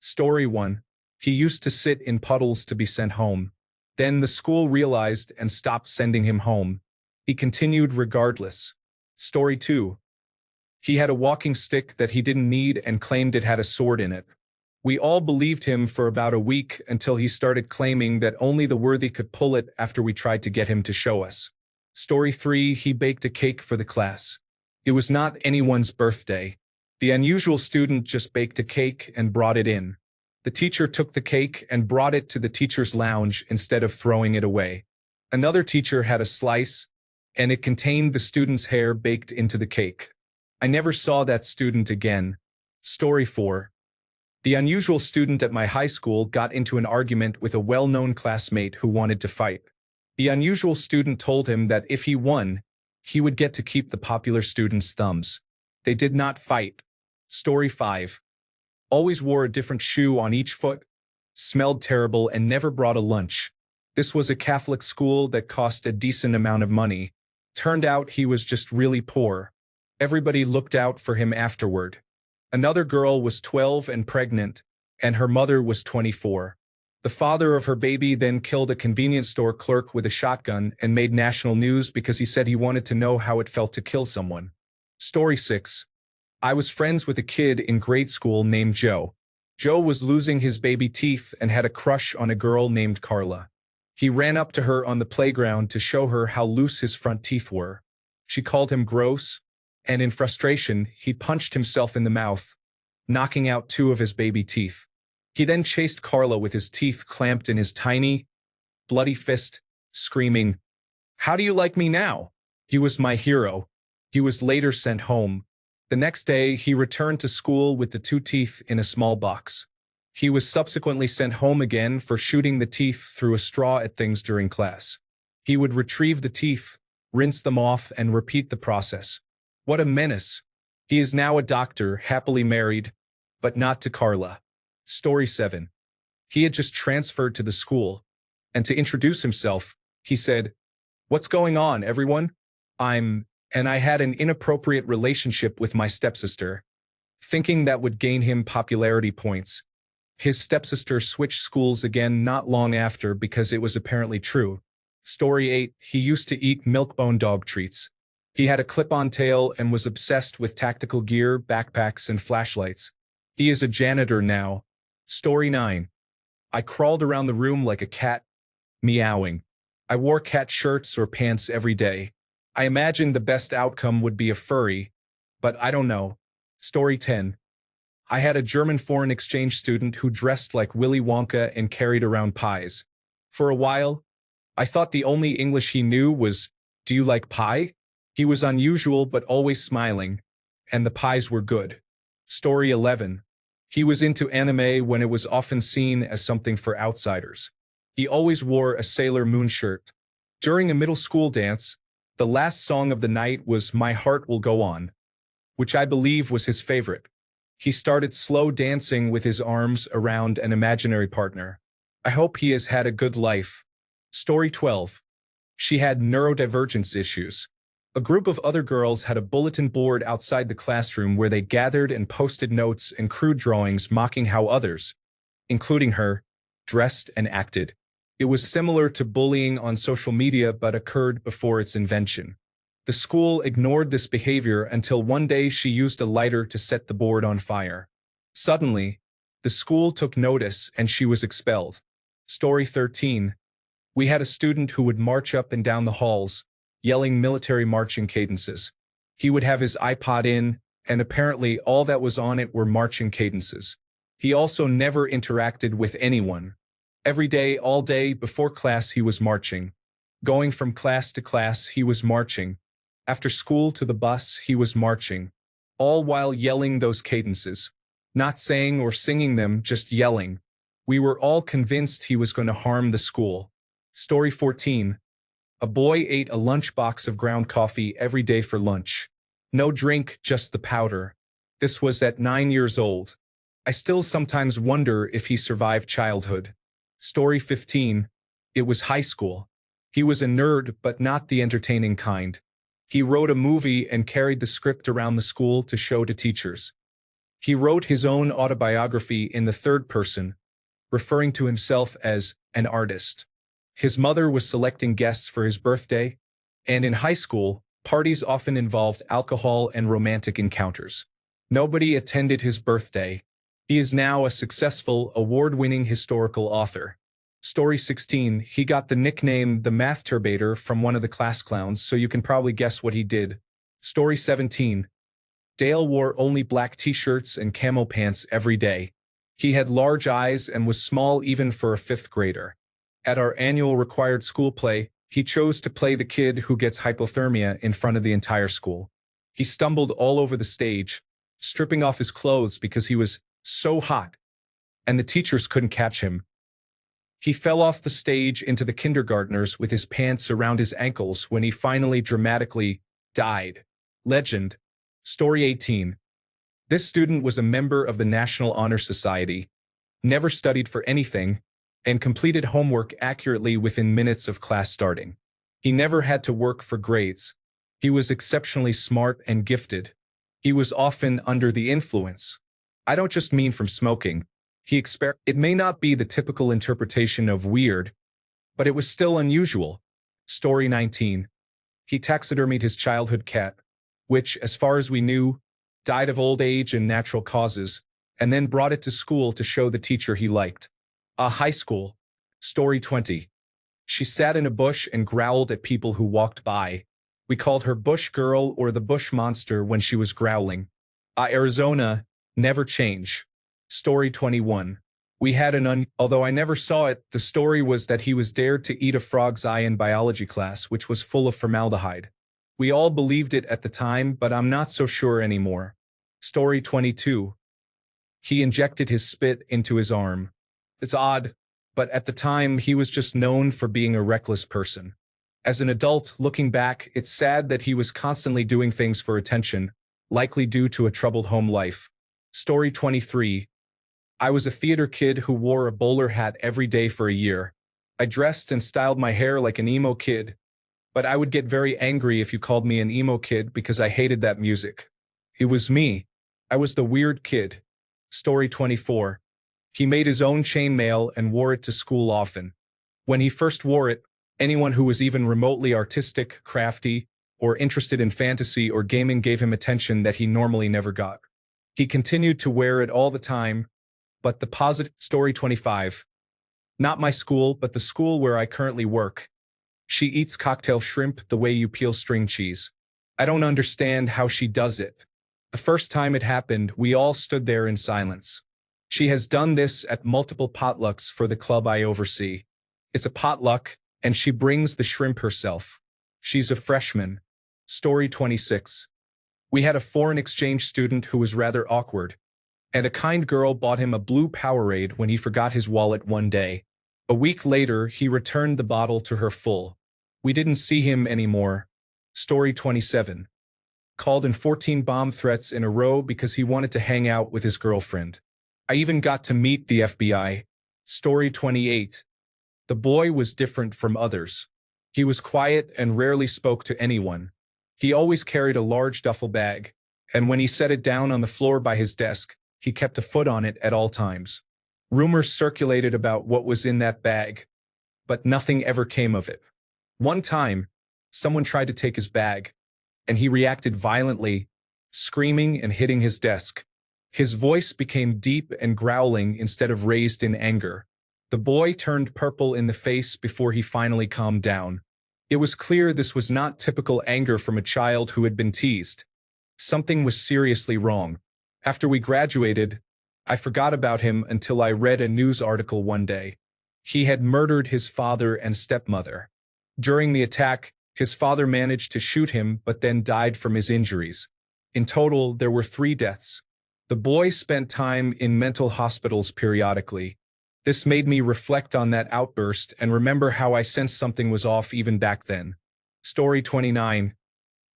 Story 1. He used to sit in puddles to be sent home. Then the school realized and stopped sending him home. He continued regardless. Story 2. He had a walking stick that he didn't need and claimed it had a sword in it. We all believed him for about a week until he started claiming that only the worthy could pull it after we tried to get him to show us. Story 3. He baked a cake for the class. It was not anyone's birthday. The unusual student just baked a cake and brought it in. The teacher took the cake and brought it to the teacher's lounge instead of throwing it away. Another teacher had a slice, and it contained the student's hair baked into the cake. I never saw that student again. Story 4. The unusual student at my high school got into an argument with a well-known classmate who wanted to fight. The unusual student told him that if he won, he would get to keep the popular student's thumbs. They did not fight. Story 5. Always wore a different shoe on each foot, smelled terrible, and never brought a lunch. This was a Catholic school that cost a decent amount of money. Turned out he was just really poor. Everybody looked out for him afterward. Another girl was 12 and pregnant, and her mother was 24. The father of her baby then killed a convenience store clerk with a shotgun and made national news because he said he wanted to know how it felt to kill someone. Story 6. I was friends with a kid in grade school named Joe. Joe was losing his baby teeth and had a crush on a girl named Carla. He ran up to her on the playground to show her how loose his front teeth were. She called him gross, and in frustration, he punched himself in the mouth, knocking out 2 of his baby teeth. He then chased Carla with his teeth clamped in his tiny, bloody fist, screaming, "How do you like me now?" He was my hero. He was later sent home. The next day, he returned to school with the 2 teeth in a small box. He was subsequently sent home again for shooting the teeth through a straw at things during class. He would retrieve the teeth, rinse them off, and repeat the process. What a menace. He is now a doctor, happily married, but not to Carla. Story 7. He had just transferred to the school, and to introduce himself, he said, "What's going on, everyone? And I had an inappropriate relationship with my stepsister," thinking that would gain him popularity points. His stepsister switched schools again not long after because it was apparently true. Story 8. He used to eat milk-bone dog treats. He had a clip-on tail and was obsessed with tactical gear, backpacks, and flashlights. He is a janitor now. Story 9. I crawled around the room like a cat, meowing. I wore cat shirts or pants every day. I imagined the best outcome would be a furry, but I don't know. Story 10. I had a German foreign exchange student who dressed like Willy Wonka and carried around pies. For a while, I thought the only English he knew was, "Do you like pie?" He was unusual but always smiling, and the pies were good. Story 11. He was into anime when it was often seen as something for outsiders. He always wore a Sailor Moon shirt. During a middle school dance, the last song of the night was "My Heart Will Go On," which I believe was his favorite. He started slow dancing with his arms around an imaginary partner. I hope he has had a good life. Story 12. She had neurodivergence issues. A group of other girls had a bulletin board outside the classroom where they gathered and posted notes and crude drawings mocking how others, including her, dressed and acted. It was similar to bullying on social media but occurred before its invention. The school ignored this behavior until one day she used a lighter to set the board on fire. Suddenly, the school took notice and she was expelled. Story 13. We had a student who would march up and down the halls, yelling military marching cadences. He would have his iPod in, and apparently all that was on it were marching cadences. He also never interacted with anyone. Every day, all day, before class he was marching. Going from class to class he was marching. After school to the bus he was marching. All while yelling those cadences. Not saying or singing them, just yelling. We were all convinced he was going to harm the school. Story 14. A boy ate a lunchbox of ground coffee every day for lunch. No drink, just the powder. This was at 9 years old. I still sometimes wonder if he survived childhood. Story 15. It was high school. He was a nerd, but not the entertaining kind. He wrote a movie and carried the script around the school to show to teachers. He wrote his own autobiography in the third person, referring to himself as an artist. His mother was selecting guests for his birthday, and in high school, parties often involved alcohol and romantic encounters. Nobody attended his birthday. He is now a successful, award-winning historical author. Story 16, he got the nickname the Math Turbator from one of the class clowns, so you can probably guess what he did. Story 17, Dale wore only black t-shirts and camo pants every day. He had large eyes and was small even for a fifth grader. At our annual required school play, he chose to play the kid who gets hypothermia in front of the entire school. He stumbled all over the stage, stripping off his clothes because he was so hot, and the teachers couldn't catch him. He fell off the stage into the kindergartners with his pants around his ankles when he finally dramatically died. Legend. Story 18. This student was a member of the National Honor Society, never studied for anything, and completed homework accurately within minutes of class starting. He never had to work for grades. He was exceptionally smart and gifted. He was often under the influence. I don't just mean from smoking. It may not be the typical interpretation of weird, but it was still unusual. Story 19. He taxidermied his childhood cat, which, as far as we knew, died of old age and natural causes, and then brought it to school to show the teacher he liked. High school. Story 20. She sat in a bush and growled at people who walked by. We called her Bush Girl or the Bush Monster when she was growling. Arizona, never change. Story 21. We had although I never saw it, the story was that he was dared to eat a frog's eye in biology class, which was full of formaldehyde. We all believed it at the time, but I'm not so sure anymore. Story 22. He injected his spit into his arm. It's odd, but at the time he was just known for being a reckless person. As an adult, looking back, it's sad that he was constantly doing things for attention, likely due to a troubled home life. Story 23. I was a theater kid who wore a bowler hat every day for a year. I dressed and styled my hair like an emo kid, but I would get very angry if you called me an emo kid because I hated that music. It was me. I was the weird kid. Story 24. He made his own chainmail and wore it to school often. When he first wore it, anyone who was even remotely artistic, crafty, or interested in fantasy or gaming gave him attention that he normally never got. He continued to wear it all the time, but the positive. Story 25. Not my school, but the school where I currently work. She eats cocktail shrimp the way you peel string cheese. I don't understand how she does it. The first time it happened, we all stood there in silence. She has done this at multiple potlucks for the club I oversee. It's a potluck, and she brings the shrimp herself. She's a freshman. Story 26. We had a foreign exchange student who was rather awkward, and a kind girl bought him a blue Powerade when he forgot his wallet one day. A week later, he returned the bottle to her full. We didn't see him anymore. Story 27. Called in 14 bomb threats in a row because he wanted to hang out with his girlfriend. I even got to meet the FBI. Story 28. The boy was different from others. He was quiet and rarely spoke to anyone. He always carried a large duffel bag, and when he set it down on the floor by his desk, he kept a foot on it at all times. Rumors circulated about what was in that bag, but nothing ever came of it. One time, someone tried to take his bag, and he reacted violently, screaming and hitting his desk. His voice became deep and growling instead of raised in anger. The boy turned purple in the face before he finally calmed down. It was clear this was not typical anger from a child who had been teased. Something was seriously wrong. After we graduated, I forgot about him until I read a news article one day. He had murdered his father and stepmother. During the attack, his father managed to shoot him but then died from his injuries. In total, there were 3 deaths. The boy spent time in mental hospitals periodically. This made me reflect on that outburst and remember how I sensed something was off even back then. Story 29.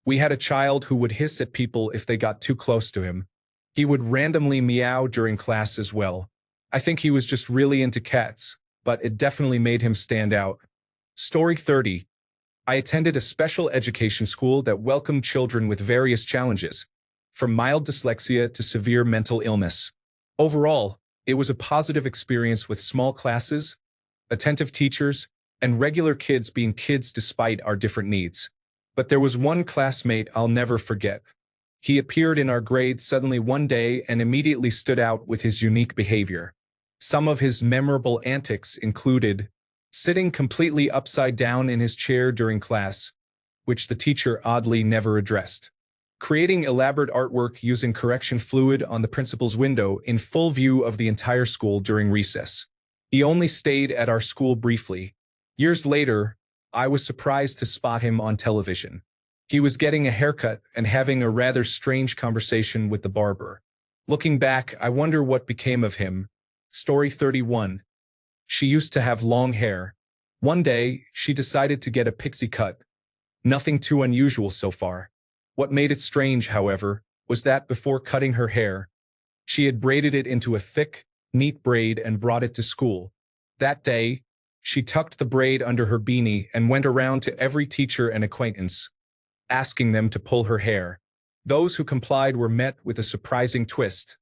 We had a child who would hiss at people if they got too close to him. He would randomly meow during class as well. I think he was just really into cats, but it definitely made him stand out. Story 30. I attended a special education school that welcomed children with various challenges. from mild dyslexia to severe mental illness. Overall, it was a positive experience with small classes, attentive teachers, and regular kids being kids despite our different needs. But there was one classmate I'll never forget. He appeared in our grade suddenly one day and immediately stood out with his unique behavior. Some of his memorable antics included sitting completely upside down in his chair during class, which the teacher oddly never addressed, creating elaborate artwork using correction fluid on the principal's window in full view of the entire school during recess. He only stayed at our school briefly. Years later, I was surprised to spot him on television. He was getting a haircut and having a rather strange conversation with the barber. Looking back, I wonder what became of him. Story 31. She used to have long hair. One day, she decided to get a pixie cut. Nothing too unusual so far. What made it strange, however, was that before cutting her hair, she had braided it into a thick, neat braid and brought it to school. That day, she tucked the braid under her beanie and went around to every teacher and acquaintance, asking them to pull her hair. Those who complied were met with a surprising twist.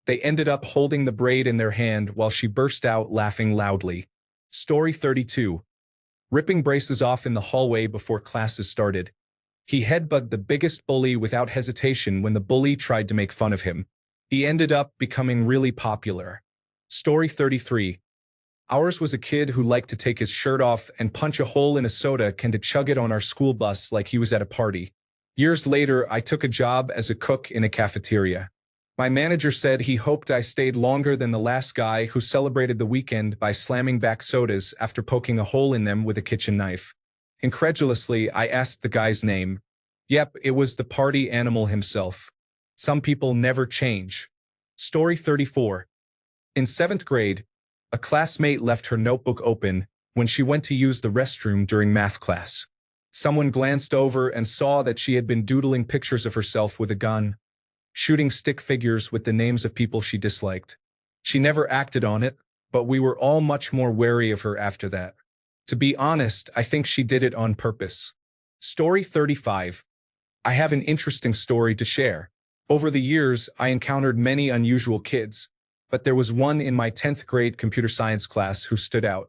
They ended up holding the braid in their hand while she burst out laughing loudly. Story 32. Ripping braces off in the hallway before classes started. He headbutted the biggest bully without hesitation when the bully tried to make fun of him. He ended up becoming really popular. Story 33. Ours was a kid who liked to take his shirt off and punch a hole in a soda can to chug it on our school bus like he was at a party. Years later, I took a job as a cook in a cafeteria. My manager said he hoped I stayed longer than the last guy who celebrated the weekend by slamming back sodas after poking a hole in them with a kitchen knife. Incredulously, I asked the guy's name. Yep, it was the party animal himself. Some people never change. Story 34. In 7th grade, a classmate left her notebook open when she went to use the restroom during math class. Someone glanced over and saw that she had been doodling pictures of herself with a gun, shooting stick figures with the names of people she disliked. She never acted on it, but we were all much more wary of her after that. To be honest, I think she did it on purpose. Story 35. I have an interesting story to share. Over the years, I encountered many unusual kids, but there was one in my 10th grade computer science class who stood out.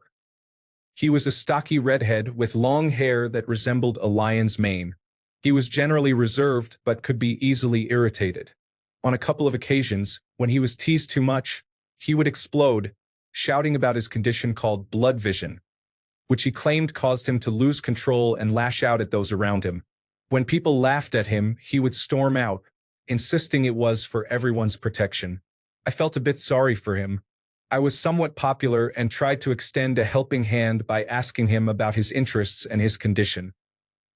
He was a stocky redhead with long hair that resembled a lion's mane. He was generally reserved but could be easily irritated. On a couple of occasions, when he was teased too much, he would explode, shouting about his condition called blood vision, which he claimed caused him to lose control and lash out at those around him. When people laughed at him, he would storm out, insisting it was for everyone's protection. I felt a bit sorry for him. I was somewhat popular and tried to extend a helping hand by asking him about his interests and his condition.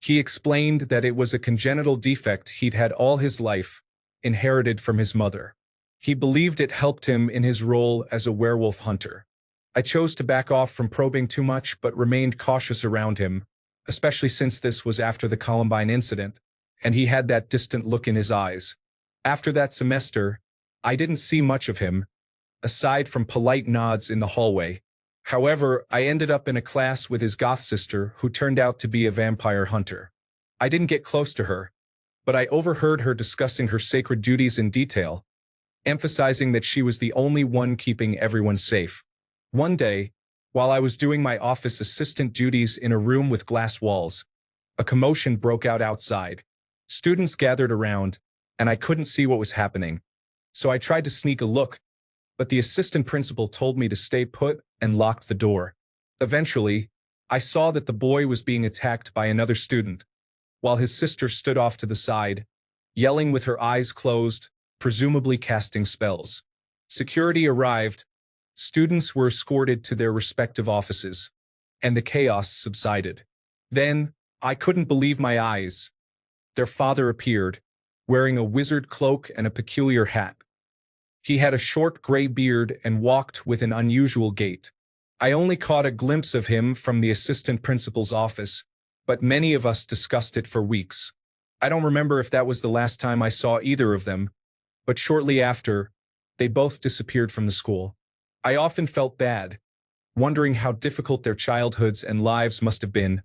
He explained that it was a congenital defect he'd had all his life, inherited from his mother. He believed it helped him in his role as a werewolf hunter. I chose to back off from probing too much but remained cautious around him, especially since this was after the Columbine incident, and he had that distant look in his eyes. After that semester, I didn't see much of him, aside from polite nods in the hallway. However, I ended up in a class with his goth sister who turned out to be a vampire hunter. I didn't get close to her, but I overheard her discussing her sacred duties in detail, emphasizing that she was the only one keeping everyone safe. One day, while I was doing my office assistant duties in a room with glass walls, a commotion broke out outside. Students gathered around, and I couldn't see what was happening. So I tried to sneak a look, but the assistant principal told me to stay put and locked the door. Eventually, I saw that the boy was being attacked by another student, while his sister stood off to the side, yelling with her eyes closed, presumably casting spells. Security arrived, students were escorted to their respective offices, and the chaos subsided. Then, I couldn't believe my eyes. Their father appeared, wearing a wizard cloak and a peculiar hat. He had a short gray beard and walked with an unusual gait. I only caught a glimpse of him from the assistant principal's office, but many of us discussed it for weeks. I don't remember if that was the last time I saw either of them, but shortly after, they both disappeared from the school. I often felt bad, wondering how difficult their childhoods and lives must have been,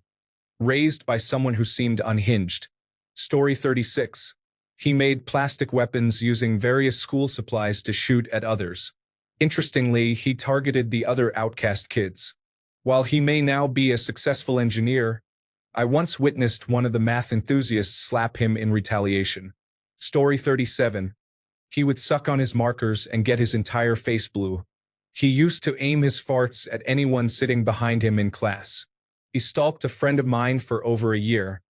raised by someone who seemed unhinged. Story 36. He made plastic weapons using various school supplies to shoot at others. Interestingly, he targeted the other outcast kids. While he may now be a successful engineer, I once witnessed one of the math enthusiasts slap him in retaliation. Story 37. He would suck on his markers and get his entire face blue. He used to aim his farts at anyone sitting behind him in class. He stalked a friend of mine for over a year.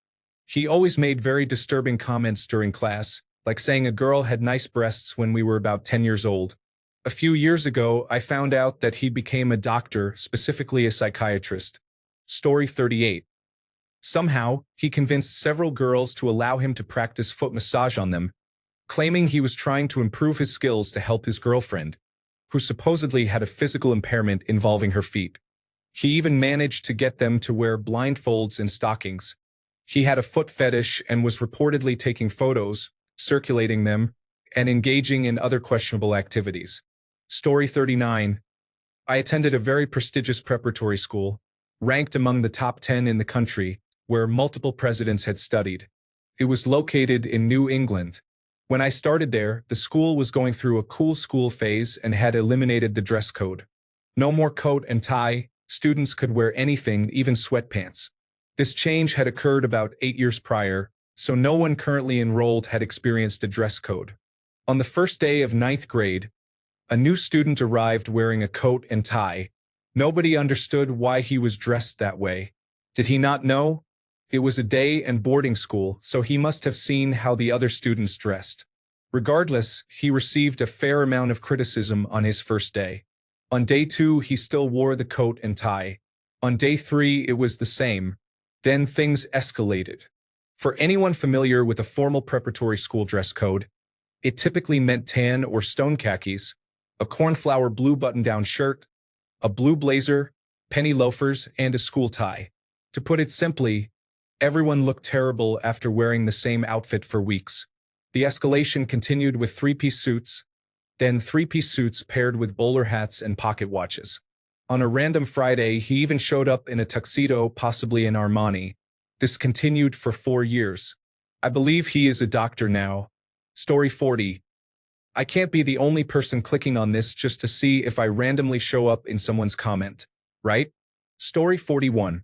He always made very disturbing comments during class, like saying a girl had nice breasts when we were about 10 years old. A few years ago, I found out that he became a doctor, specifically a psychiatrist. Story 38. Somehow, he convinced several girls to allow him to practice foot massage on them, claiming he was trying to improve his skills to help his girlfriend, who supposedly had a physical impairment involving her feet. He even managed to get them to wear blindfolds and stockings. He had a foot fetish and was reportedly taking photos, circulating them, and engaging in other questionable activities. Story 39. I attended a very prestigious preparatory school, ranked among the top 10 in the country, where multiple presidents had studied. It was located in New England. When I started there, the school was going through a cool school phase and had eliminated the dress code. No more coat and tie, students could wear anything, even sweatpants. This change had occurred about 8 years prior, so no one currently enrolled had experienced a dress code. On the first day of 9th grade, a new student arrived wearing a coat and tie. Nobody understood why he was dressed that way. Did he not know? It was a day and boarding school, so he must have seen how the other students dressed. Regardless, he received a fair amount of criticism on his first day. On day 2, he still wore the coat and tie. On day 3, it was the same. Then things escalated. For anyone familiar with a formal preparatory school dress code, it typically meant tan or stone khakis, a cornflower blue button-down shirt, a blue blazer, penny loafers, and a school tie. To put it simply, everyone looked terrible after wearing the same outfit for weeks. The escalation continued with three-piece suits, then three-piece suits paired with bowler hats and pocket watches. On a random Friday, he even showed up in a tuxedo, possibly in Armani. This continued for 4 years. I believe he is a doctor now. Story 40. I can't be the only person clicking on this just to see if I randomly show up in someone's comment, right? Story 41.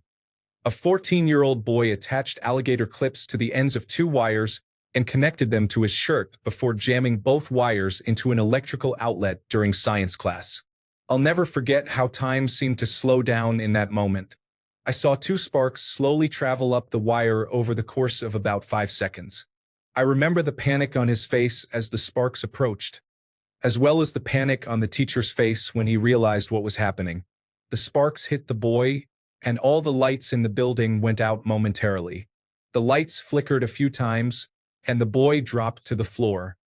A 14-year-old boy attached alligator clips to the ends of 2 wires and connected them to his shirt before jamming both wires into an electrical outlet during science class. I'll never forget how time seemed to slow down in that moment. I saw 2 sparks slowly travel up the wire over the course of about 5 seconds. I remember the panic on his face as the sparks approached, as well as the panic on the teacher's face when he realized what was happening. The sparks hit the boy, and all the lights in the building went out momentarily. The lights flickered a few times, and the boy dropped to the floor.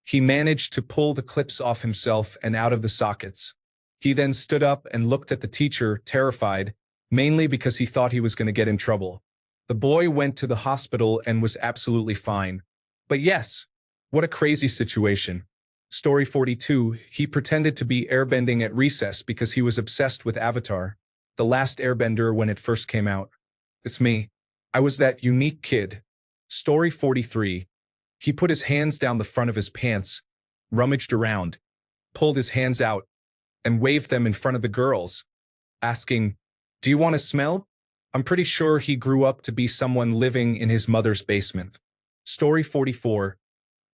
He managed to pull the clips off himself and out of the sockets. He then stood up and looked at the teacher, terrified, mainly because he thought he was going to get in trouble. The boy went to the hospital and was absolutely fine. But yes, what a crazy situation. Story 42. He pretended to be airbending at recess because he was obsessed with Avatar, the last airbender when it first came out. It's me. I was that unique kid. Story 43. He put his hands down the front of his pants, rummaged around, pulled his hands out, and waved them in front of the girls, asking, "Do you want to smell?" I'm pretty sure he grew up to be someone living in his mother's basement. Story 44.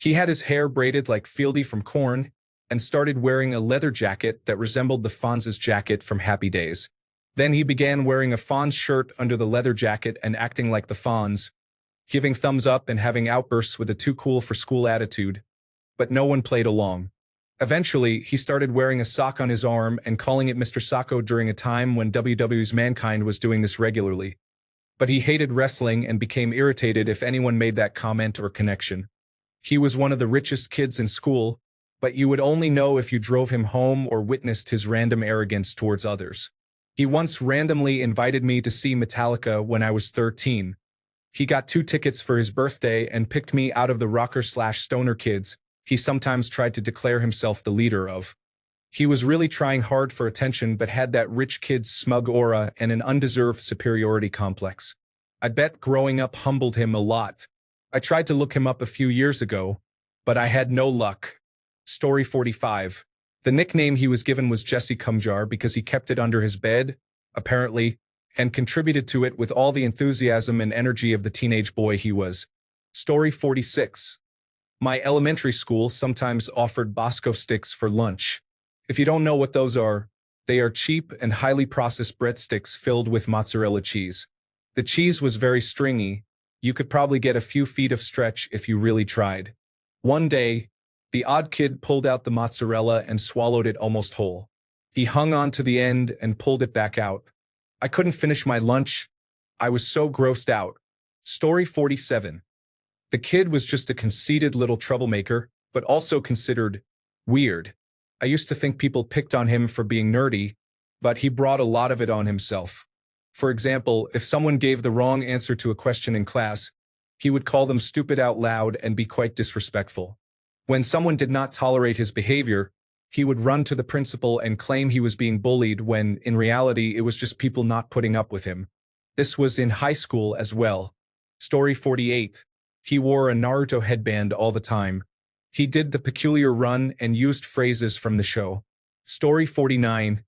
He had his hair braided like Fieldy from Korn and started wearing a leather jacket that resembled the Fonz's jacket from Happy Days. Then he began wearing a Fonz shirt under the leather jacket and acting like the Fonz, giving thumbs up and having outbursts with a too cool for school attitude. But no one played along. Eventually, he started wearing a sock on his arm and calling it Mr. Socko during a time when WWE's Mankind was doing this regularly. But he hated wrestling and became irritated if anyone made that comment or connection. He was one of the richest kids in school, but you would only know if you drove him home or witnessed his random arrogance towards others. He once randomly invited me to see Metallica when I was 13. He got 2 tickets for his birthday and picked me out of the rocker/stoner kids he sometimes tried to declare himself the leader of. He was really trying hard for attention but had that rich kid's smug aura and an undeserved superiority complex. I bet growing up humbled him a lot. I tried to look him up a few years ago, but I had no luck. Story 45. The nickname he was given was Jesse Cumjar because he kept it under his bed, apparently, and contributed to it with all the enthusiasm and energy of the teenage boy he was. Story 46. My elementary school sometimes offered Bosco sticks for lunch. If you don't know what those are, they are cheap and highly processed breadsticks filled with mozzarella cheese. The cheese was very stringy. You could probably get a few feet of stretch if you really tried. One day, the odd kid pulled out the mozzarella and swallowed it almost whole. He hung on to the end and pulled it back out. I couldn't finish my lunch. I was so grossed out. Story 47. The kid was just a conceited little troublemaker, but also considered weird. I used to think people picked on him for being nerdy, but he brought a lot of it on himself. For example, if someone gave the wrong answer to a question in class, he would call them stupid out loud and be quite disrespectful. When someone did not tolerate his behavior, he would run to the principal and claim he was being bullied when, in reality, it was just people not putting up with him. This was in high school as well. Story 48. He wore a Naruto headband all the time. He did the peculiar run and used phrases from the show. Story 49.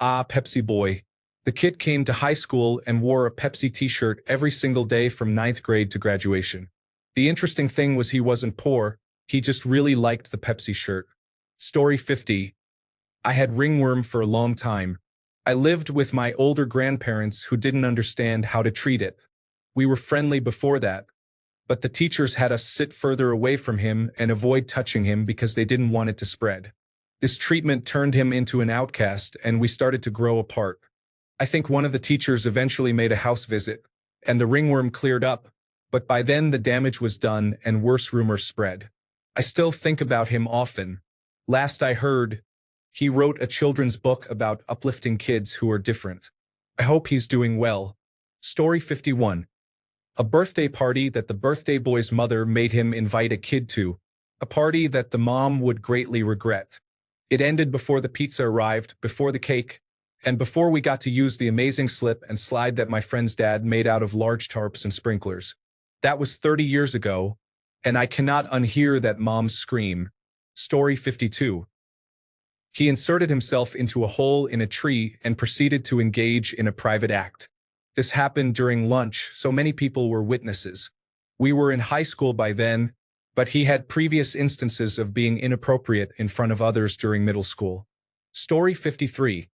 Pepsi boy. The kid came to high school and wore a Pepsi t-shirt every single day from 9th grade to graduation. The interesting thing was he wasn't poor, he just really liked the Pepsi shirt. Story 50. I had ringworm for a long time. I lived with my older grandparents who didn't understand how to treat it. We were friendly before that, but the teachers had us sit further away from him and avoid touching him because they didn't want it to spread. This treatment turned him into an outcast and we started to grow apart. I think one of the teachers eventually made a house visit, and the ringworm cleared up, but by then the damage was done and worse rumors spread. I still think about him often. Last I heard, he wrote a children's book about uplifting kids who are different. I hope he's doing well. Story 51. A birthday party that the birthday boy's mother made him invite a kid to, a party that the mom would greatly regret. It ended before the pizza arrived, before the cake, and before we got to use the amazing slip and slide that my friend's dad made out of large tarps and sprinklers. That was 30 years ago, and I cannot unhear that mom's scream. Story 52. He inserted himself into a hole in a tree and proceeded to engage in a private act. This happened during lunch, so many people were witnesses. We were in high school by then, but he had previous instances of being inappropriate in front of others during middle school. Story 53.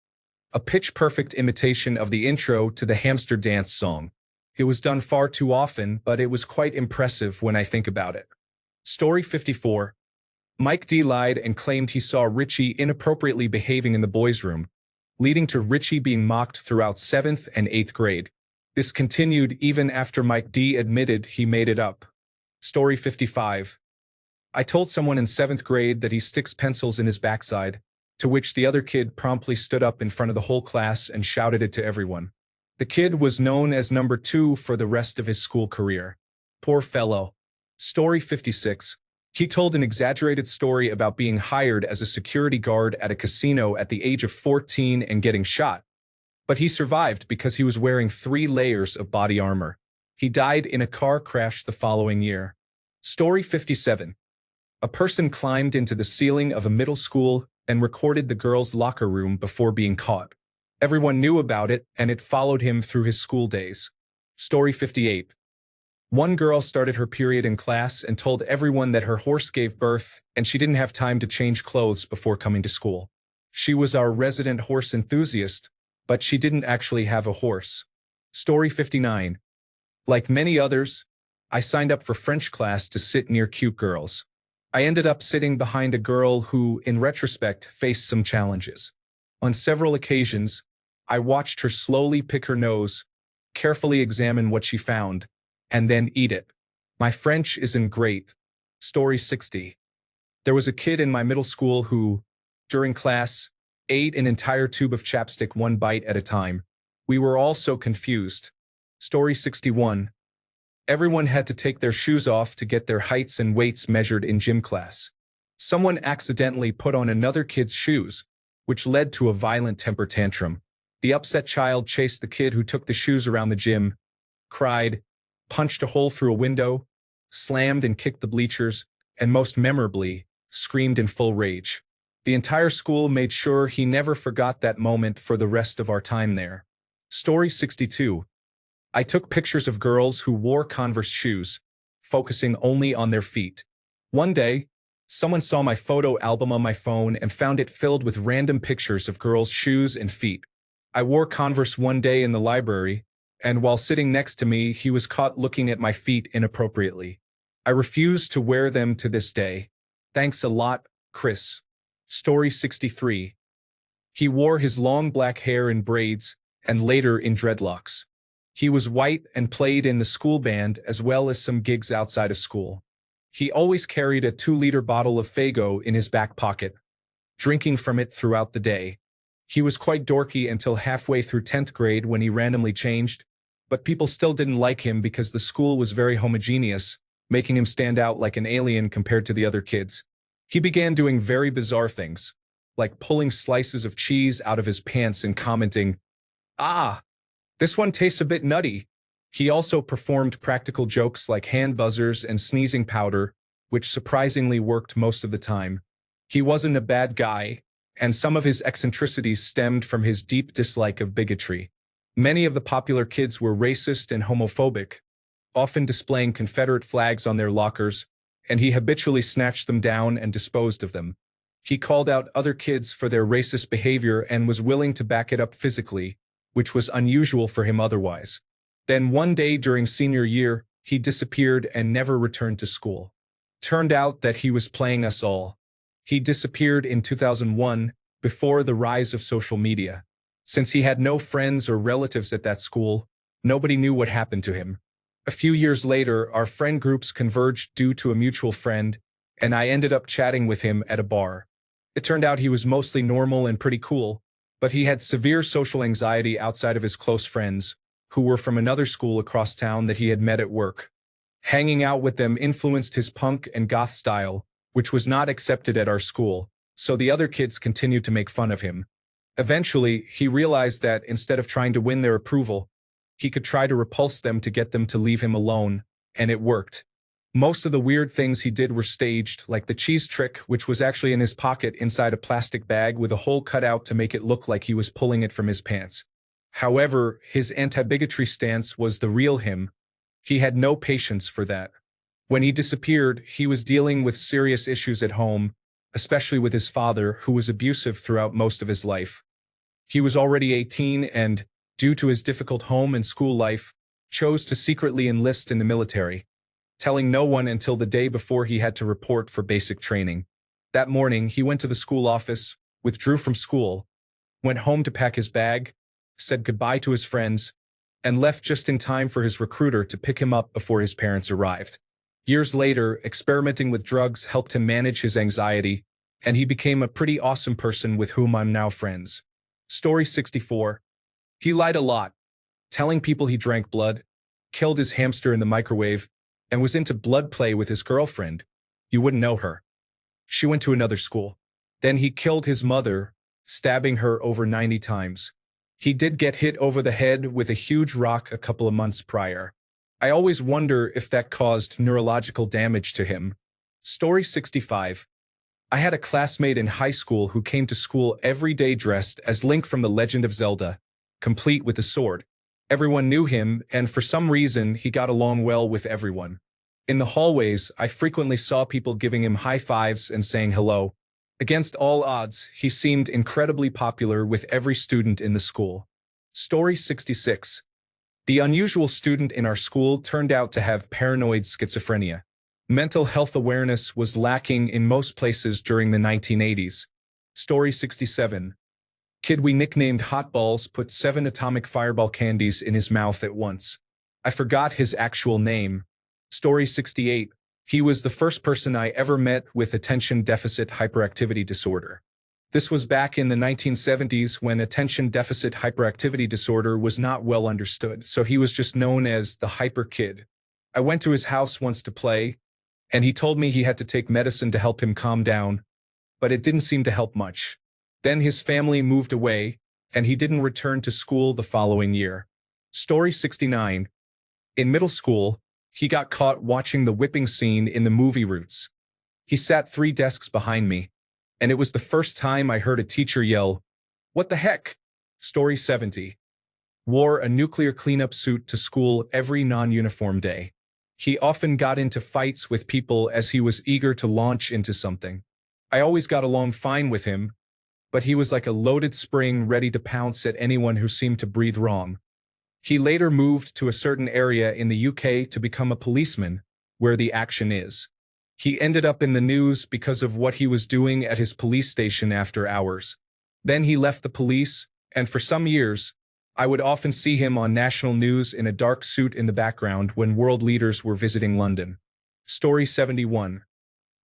A pitch-perfect imitation of the intro to the hamster dance song. It was done far too often, but it was quite impressive when I think about it. Story 54. Mike D lied and claimed he saw Richie inappropriately behaving in the boys' room, leading to Richie being mocked throughout 7th and 8th grade. This continued even after Mike D admitted he made it up. Story 55. I told someone in 7th grade that he sticks pencils in his backside, to which the other kid promptly stood up in front of the whole class and shouted it to everyone. The kid was known as number 2 for the rest of his school career. Poor fellow. Story 56. He told an exaggerated story about being hired as a security guard at a casino at the age of 14 and getting shot. But he survived because he was wearing 3 layers of body armor. He died in a car crash the following year. Story 57. A person climbed into the ceiling of a middle school and recorded the girls' locker room before being caught. Everyone knew about it, and it followed him through his school days. Story 58. One girl started her period in class and told everyone that her horse gave birth, and she didn't have time to change clothes before coming to school. She was our resident horse enthusiast, but she didn't actually have a horse. Story 59. Like many others, I signed up for French class to sit near cute girls. I ended up sitting behind a girl who, in retrospect, faced some challenges. On several occasions, I watched her slowly pick her nose, carefully examine what she found, and then eat it. My French isn't great. Story 60. There was a kid in my middle school who, during class, ate an entire tube of chapstick one bite at a time. We were all so confused. Story 61. Everyone had to take their shoes off to get their heights and weights measured in gym class. Someone accidentally put on another kid's shoes, which led to a violent temper tantrum. The upset child chased the kid who took the shoes around the gym, cried, punched a hole through a window, slammed and kicked the bleachers, and most memorably, screamed in full rage. The entire school made sure he never forgot that moment for the rest of our time there. Story 62. I took pictures of girls who wore Converse shoes, focusing only on their feet. One day, someone saw my photo album on my phone and found it filled with random pictures of girls' shoes and feet. I wore Converse one day in the library, and while sitting next to me, he was caught looking at my feet inappropriately. I refuse to wear them to this day. Thanks a lot, Chris. Story 63. He wore his long black hair in braids and later in dreadlocks. He was white and played in the school band as well as some gigs outside of school. He always carried a 2-liter bottle of Faygo in his back pocket, drinking from it throughout the day. He was quite dorky until halfway through 10th grade when he randomly changed, but people still didn't like him because the school was very homogeneous, making him stand out like an alien compared to the other kids. He began doing very bizarre things, like pulling slices of cheese out of his pants and commenting, "Ah, this one tastes a bit nutty." He also performed practical jokes like hand buzzers and sneezing powder, which surprisingly worked most of the time. He wasn't a bad guy, and some of his eccentricities stemmed from his deep dislike of bigotry. Many of the popular kids were racist and homophobic, often displaying Confederate flags on their lockers, and he habitually snatched them down and disposed of them. He called out other kids for their racist behavior and was willing to back it up physically, which was unusual for him otherwise. Then one day during senior year, he disappeared and never returned to school. Turned out that he was playing us all. He disappeared in 2001, before the rise of social media. Since he had no friends or relatives at that school, nobody knew what happened to him. A few years later, our friend groups converged due to a mutual friend, and I ended up chatting with him at a bar. It turned out he was mostly normal and pretty cool, but he had severe social anxiety outside of his close friends, who were from another school across town that he had met at work. Hanging out with them influenced his punk and goth style, which was not accepted at our school, so the other kids continued to make fun of him. Eventually, he realized that instead of trying to win their approval, he could try to repulse them to get them to leave him alone, and it worked. Most of the weird things he did were staged, like the cheese trick, which was actually in his pocket inside a plastic bag with a hole cut out to make it look like he was pulling it from his pants. However, his anti-bigotry stance was the real him. He had no patience for that. When he disappeared, he was dealing with serious issues at home, especially with his father, who was abusive throughout most of his life. He was already 18 and, due to his difficult home and school life, chose to secretly enlist in the military, telling no one until the day before he had to report for basic training. That morning, he went to the school office, withdrew from school, went home to pack his bag, said goodbye to his friends, and left just in time for his recruiter to pick him up before his parents arrived. Years later, experimenting with drugs helped him manage his anxiety, and he became a pretty awesome person with whom I'm now friends. Story 64. He lied a lot, telling people he drank blood, killed his hamster in the microwave, and was into blood play with his girlfriend. You wouldn't know her. She went to another school. Then he killed his mother, stabbing her over 90 times. He did get hit over the head with a huge rock a couple of months prior. I always wonder if that caused neurological damage to him. Story 65. I had a classmate in high school who came to school every day dressed as Link from The Legend of Zelda, complete with a sword. Everyone knew him, and for some reason, he got along well with everyone. In the hallways, I frequently saw people giving him high fives and saying hello. Against all odds, he seemed incredibly popular with every student in the school. Story 66. The unusual student in our school turned out to have paranoid schizophrenia. Mental health awareness was lacking in most places during the 1980s. Story 67. Kid we nicknamed Hot Balls put 7 atomic fireball candies in his mouth at once. I forgot his actual name. Story 68. He was the first person I ever met with attention deficit hyperactivity disorder. This was back in the 1970s when attention deficit hyperactivity disorder was not well understood, so he was just known as the hyper kid. I went to his house once to play, and he told me he had to take medicine to help him calm down, but it didn't seem to help much. Then his family moved away, and he didn't return to school the following year. Story 69. In middle school, he got caught watching the whipping scene in the movie Roots. He sat 3 desks behind me, and it was the first time I heard a teacher yell, "What the heck?" Story 70. Wore a nuclear cleanup suit to school every non-uniform day. He often got into fights with people as he was eager to launch into something. I always got along fine with him, but he was like a loaded spring ready to pounce at anyone who seemed to breathe wrong. He later moved to a certain area in the UK to become a policeman, where the action is. He ended up in the news because of what he was doing at his police station after hours. Then he left the police, and for some years, I would often see him on national news in a dark suit in the background when world leaders were visiting London. Story 71.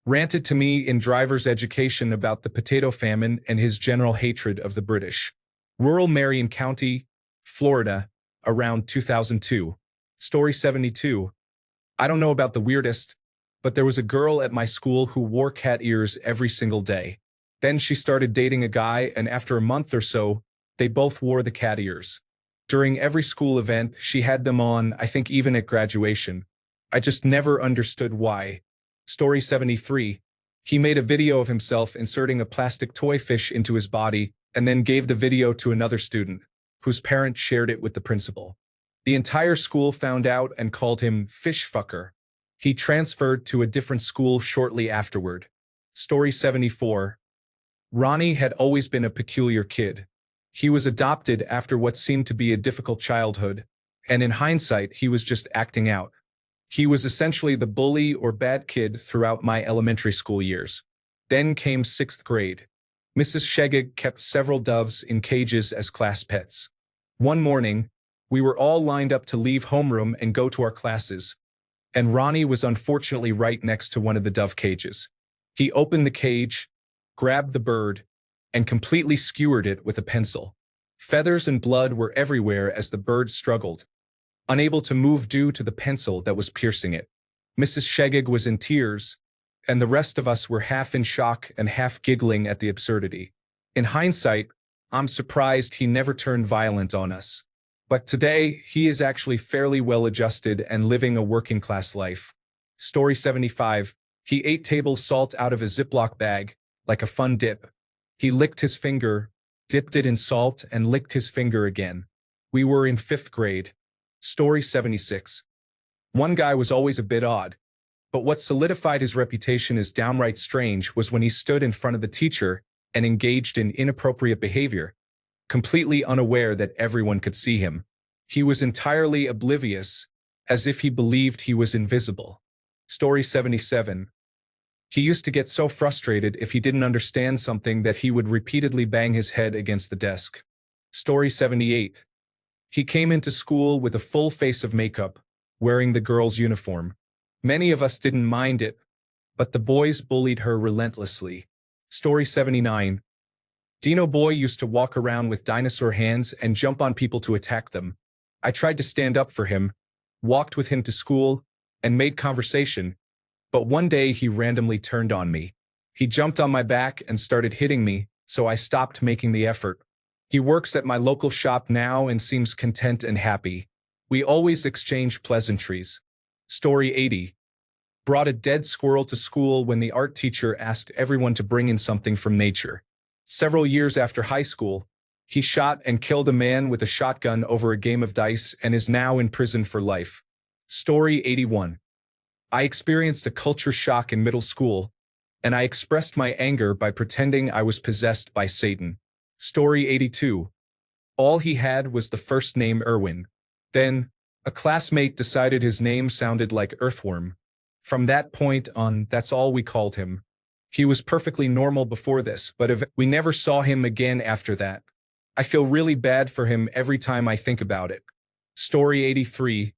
Ranted to me in driver's education about the potato famine and his general hatred of the British. Rural Marion County, Florida, around 2002. Story 72. I don't know about the weirdest, but there was a girl at my school who wore cat ears every single day. Then she started dating a guy, and after a month or so, they both wore the cat ears. During every school event, she had them on, I think even at graduation. I just never understood why. Story 73. He made a video of himself inserting a plastic toy fish into his body and then gave the video to another student, whose parent shared it with the principal. The entire school found out and called him Fish Fucker. He transferred to a different school shortly afterward. Story 74. Ronnie had always been a peculiar kid. He was adopted after what seemed to be a difficult childhood, and in hindsight, he was just acting out. He was essentially the bully or bad kid throughout my elementary school years. Then came 6th grade. Mrs. Shegig kept several doves in cages as class pets. One morning, we were all lined up to leave homeroom and go to our classes, and Ronnie was unfortunately right next to one of the dove cages. He opened the cage, grabbed the bird, and completely skewered it with a pencil. Feathers and blood were everywhere as the bird struggled, unable to move due to the pencil that was piercing it. Mrs. Shegig was in tears, and the rest of us were half in shock and half giggling at the absurdity. In hindsight, I'm surprised he never turned violent on us. But today, he is actually fairly well-adjusted and living a working-class life. Story 75. He ate table salt out of a Ziploc bag, like a fun dip. He licked his finger, dipped it in salt, and licked his finger again. We were in 5th grade. Story 76. One guy was always a bit odd, but what solidified his reputation as downright strange was when he stood in front of the teacher and engaged in inappropriate behavior, completely unaware that everyone could see him. He was entirely oblivious, as if he believed he was invisible. Story 77. He used to get so frustrated if he didn't understand something that he would repeatedly bang his head against the desk. Story 78. He came into school with a full face of makeup, wearing the girls' uniform. Many of us didn't mind it, but the boys bullied her relentlessly. Story 79. Dino Boy used to walk around with dinosaur hands and jump on people to attack them. I tried to stand up for him, walked with him to school, and made conversation, but one day he randomly turned on me. He jumped on my back and started hitting me, so I stopped making the effort. He works at my local shop now and seems content and happy. We always exchange pleasantries. Story 80. Brought a dead squirrel to school when the art teacher asked everyone to bring in something from nature. Several years after high school, he shot and killed a man with a shotgun over a game of dice and is now in prison for life. Story 81. I experienced a culture shock in middle school, and I expressed my anger by pretending I was possessed by Satan. Story 82. All he had was the first name Erwin. Then, a classmate decided his name sounded like earthworm. From that point on, that's all we called him. He was perfectly normal before this, but we never saw him again after that. I feel really bad for him every time I think about it. Story 83.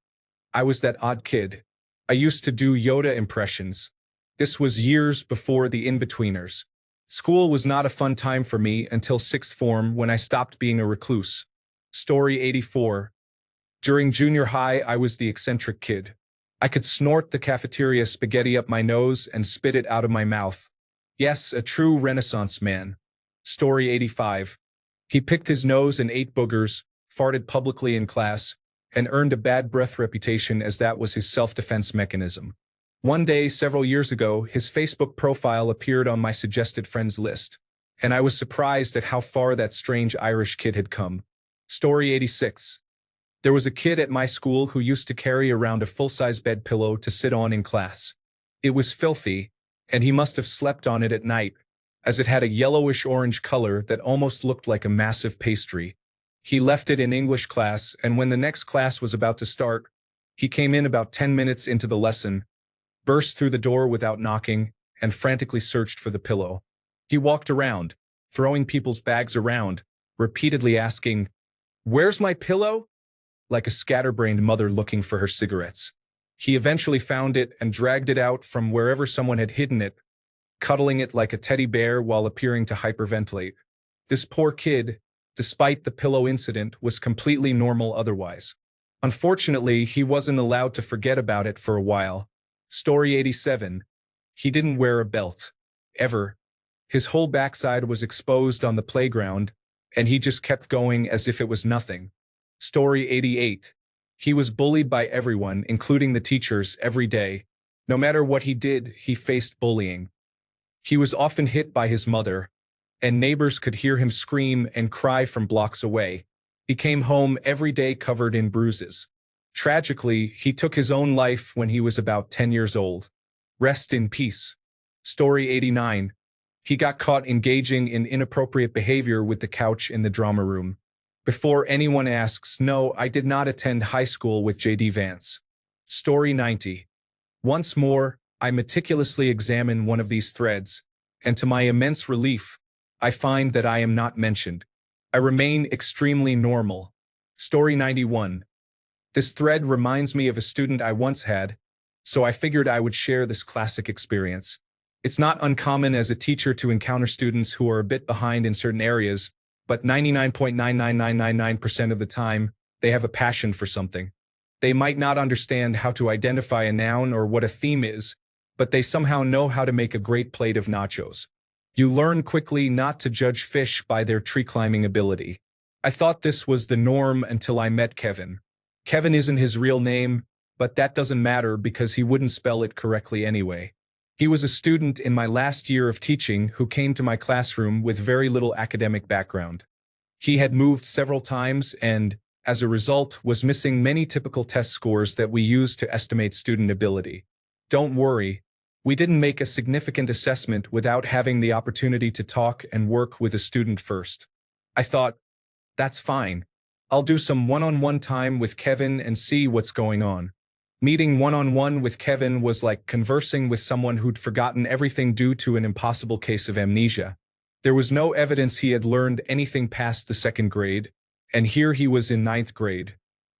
I was that odd kid. I used to do Yoda impressions. This was years before the in-betweeners. School was not a fun time for me until 6th form when I stopped being a recluse. Story 84. During junior high, I was the eccentric kid. I could snort the cafeteria spaghetti up my nose and spit it out of my mouth. Yes, a true Renaissance man. Story 85. He picked his nose and ate boogers, farted publicly in class, and earned a bad breath reputation as that was his self-defense mechanism. One day, several years ago, his Facebook profile appeared on my suggested friends list, and I was surprised at how far that strange Irish kid had come. Story 86. There was a kid at my school who used to carry around a full-size bed pillow to sit on in class. It was filthy, and he must have slept on it at night, as it had a yellowish-orange color that almost looked like a massive pastry. He left it in English class, and when the next class was about to start, he came in about 10 minutes into the lesson, burst through the door without knocking, and frantically searched for the pillow. He walked around, throwing people's bags around, repeatedly asking, "Where's my pillow?" like a scatterbrained mother looking for her cigarettes. He eventually found it and dragged it out from wherever someone had hidden it, cuddling it like a teddy bear while appearing to hyperventilate. This poor kid, despite the pillow incident, was completely normal otherwise. Unfortunately, he wasn't allowed to forget about it for a while. Story 87. He didn't wear a belt. Ever. His whole backside was exposed on the playground, and he just kept going as if it was nothing. Story 88. He was bullied by everyone, including the teachers, every day. No matter what he did, he faced bullying. He was often hit by his mother, and neighbors could hear him scream and cry from blocks away. He came home every day covered in bruises. Tragically, he took his own life when he was about 10 years old. Rest in peace. Story 89. He got caught engaging in inappropriate behavior with the couch in the drama room. Before anyone asks, no, I did not attend high school with J.D. Vance. Story 90. Once more, I meticulously examine one of these threads, and to my immense relief, I find that I am not mentioned. I remain extremely normal. Story 91. This thread reminds me of a student I once had, so I figured I would share this classic experience. It's not uncommon as a teacher to encounter students who are a bit behind in certain areas, but 99.99999% of the time, they have a passion for something. They might not understand how to identify a noun or what a theme is, but they somehow know how to make a great plate of nachos. You learn quickly not to judge fish by their tree-climbing ability. I thought this was the norm until I met Kevin. Kevin isn't his real name, but that doesn't matter because he wouldn't spell it correctly anyway. He was a student in my last year of teaching who came to my classroom with very little academic background. He had moved several times and, as a result, was missing many typical test scores that we use to estimate student ability. Don't worry, we didn't make a significant assessment without having the opportunity to talk and work with a student first. I thought, that's fine. I'll do some one-on-one time with Kevin and see what's going on. Meeting one-on-one with Kevin was like conversing with someone who'd forgotten everything due to an impossible case of amnesia. There was no evidence he had learned anything past the second grade, and here he was in 9th grade.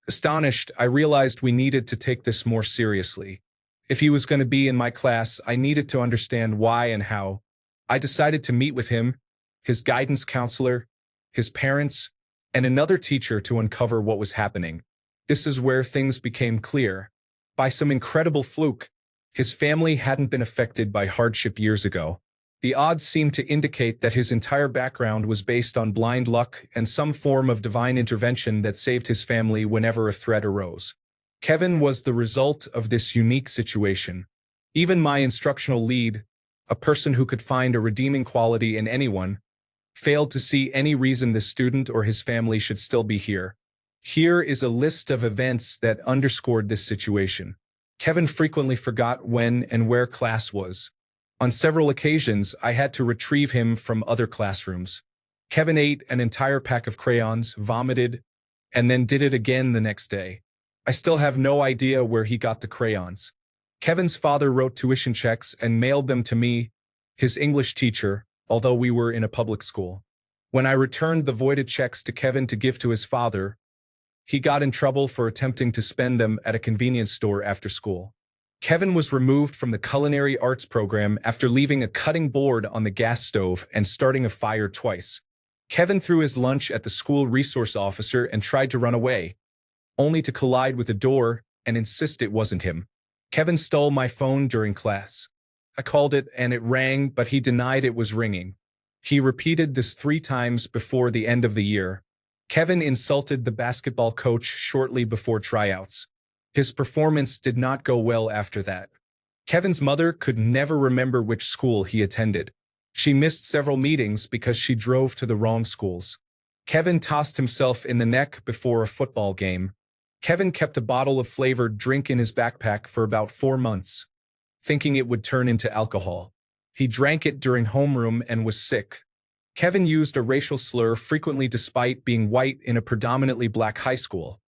Astonished, I realized we needed to take this more seriously. If he was going to be in my class, I needed to understand why and how. I decided to meet with him, his guidance counselor, his parents, and another teacher to uncover what was happening. This is where things became clear. By some incredible fluke, his family hadn't been affected by hardship years ago. The odds seemed to indicate that his entire background was based on blind luck and some form of divine intervention that saved his family whenever a threat arose. Kevin was the result of this unique situation. Even my instructional lead, a person who could find a redeeming quality in anyone, failed to see any reason this student or his family should still be here. Here is a list of events that underscored this situation. Kevin frequently forgot when and where class was. On several occasions, I had to retrieve him from other classrooms. Kevin ate an entire pack of crayons, vomited, and then did it again the next day. I still have no idea where he got the crayons. Kevin's father wrote tuition checks and mailed them to me, his English teacher, although we were in a public school. When I returned the voided checks to Kevin to give to his father, he got in trouble for attempting to spend them at a convenience store after school. Kevin was removed from the culinary arts program after leaving a cutting board on the gas stove and starting a fire twice. Kevin threw his lunch at the school resource officer and tried to run away, only to collide with a door and insist it wasn't him. Kevin stole my phone during class. I called it and it rang, but he denied it was ringing. He repeated this 3 times before the end of the year. Kevin insulted the basketball coach shortly before tryouts. His performance did not go well after that. Kevin's mother could never remember which school he attended. She missed several meetings because she drove to the wrong schools. Kevin tossed himself in the neck before a football game. Kevin kept a bottle of flavored drink in his backpack for about 4 months, thinking it would turn into alcohol. He drank it during homeroom and was sick. Kevin used a racial slur frequently despite being white in a predominantly black high school,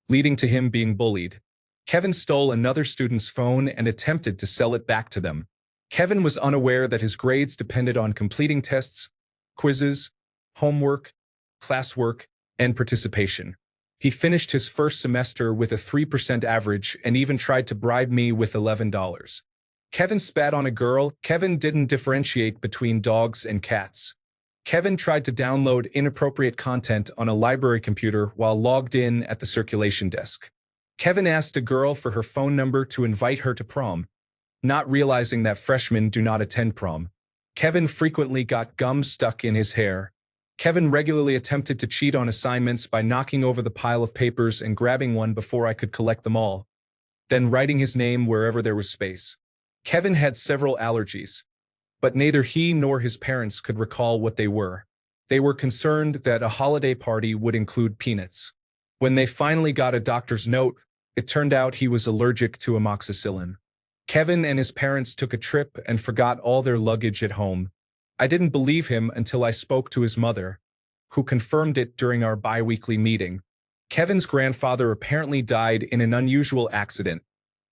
leading to him being bullied. Kevin stole another student's phone and attempted to sell it back to them. Kevin was unaware that his grades depended on completing tests, quizzes, homework, classwork, and participation. He finished his first semester with a 3% average and even tried to bribe me with $11. Kevin spat on a girl. Kevin didn't differentiate between dogs and cats. Kevin tried to download inappropriate content on a library computer while logged in at the circulation desk. Kevin asked a girl for her phone number to invite her to prom, not realizing that freshmen do not attend prom. Kevin frequently got gum stuck in his hair. Kevin regularly attempted to cheat on assignments by knocking over the pile of papers and grabbing one before I could collect them all, then writing his name wherever there was space. Kevin had several allergies, but neither he nor his parents could recall what they were. They were concerned that a holiday party would include peanuts. When they finally got a doctor's note, it turned out he was allergic to amoxicillin. Kevin and his parents took a trip and forgot all their luggage at home. I didn't believe him until I spoke to his mother, who confirmed it during our bi-weekly meeting. Kevin's grandfather apparently died in an unusual accident,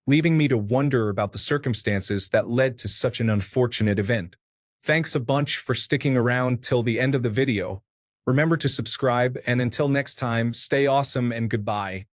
leaving me to wonder about the circumstances that led to such an unfortunate event. Thanks a bunch for sticking around till the end of the video. Remember to subscribe, and until next time, stay awesome and goodbye.